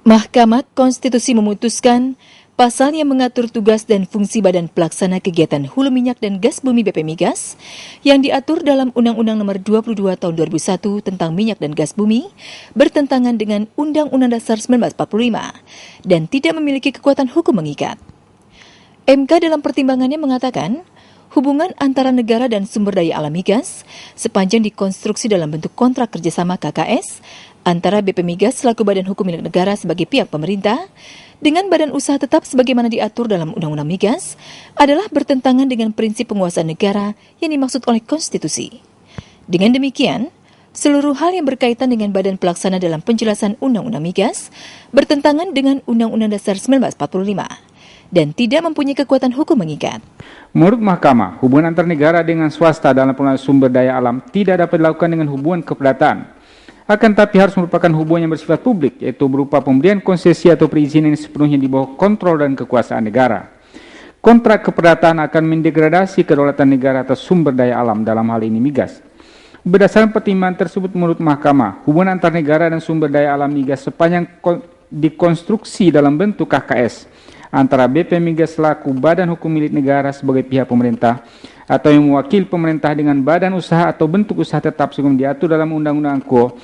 Mahkamah Konstitusi memutuskan pasal yang mengatur tugas dan fungsi Badan Pelaksana Kegiatan Hulu Minyak dan Gas Bumi BP Migas yang diatur dalam Undang-Undang Nomor 22 Tahun 2001 tentang Minyak dan Gas Bumi bertentangan dengan Undang-Undang Dasar 1945 dan tidak memiliki kekuatan hukum mengikat. MK dalam pertimbangannya mengatakan, hubungan antara negara dan sumber daya alam migas sepanjang dikonstruksi dalam bentuk kontrak kerjasama KKS antara BP Migas selaku badan hukum milik negara sebagai pihak pemerintah dengan badan usaha tetap sebagaimana diatur dalam Undang-Undang Migas adalah bertentangan dengan prinsip penguasaan negara yang dimaksud oleh konstitusi. Dengan demikian, seluruh hal yang berkaitan dengan badan pelaksana dalam penjelasan Undang-Undang Migas bertentangan dengan Undang-Undang Dasar 1945 dan tidak mempunyai kekuatan hukum mengikat. Menurut Mahkamah, hubungan antar negara dengan swasta dalam pengelolaan sumber daya alam tidak dapat dilakukan dengan hubungan keperdataan. Akan tapi harus merupakan hubungan yang bersifat publik, yaitu berupa pemberian konsesi atau perizinan yang sepenuhnya di bawah kontrol dan kekuasaan negara. Kontrak keperdataan akan mendegradasi kedaulatan negara atas sumber daya alam, dalam hal ini migas. Berdasarkan pertimbangan tersebut menurut Mahkamah, hubungan antar negara dan sumber daya alam migas sepanjang dikonstruksi dalam bentuk KKS antara BP Migas selaku badan hukum milik negara sebagai pihak pemerintah atau yang mewakili pemerintah dengan badan usaha atau bentuk usaha tetap sebagaimana diatur dalam Undang-Undang ANKO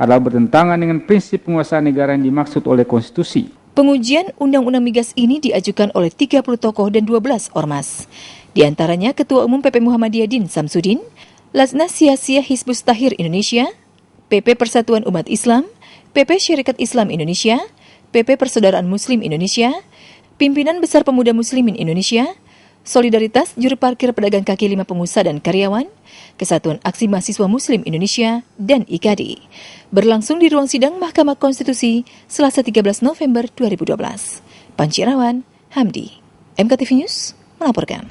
adalah bertentangan dengan prinsip penguasaan negara yang dimaksud oleh konstitusi. Pengujian Undang-Undang Migas ini diajukan oleh 30 tokoh dan 12 ormas. Di antaranya Ketua Umum PP Muhammadiyah Din Samsudin, Lajnah Siyasiyah Hizbut Tahrir Indonesia, PP Persatuan Umat Islam, PP Syarikat Islam Indonesia, PP Persaudaraan Muslim Indonesia, Pimpinan Besar Pemuda Muslimin Indonesia, Solidaritas Juru Parkir Pedagang Kaki Lima Pengusaha dan Karyawan, Kesatuan Aksi Mahasiswa Muslim Indonesia, dan IKADI. Berlangsung di ruang sidang Mahkamah Konstitusi Selasa 13 November 2012. Panci Irawan, Hamdi, MKTV News melaporkan.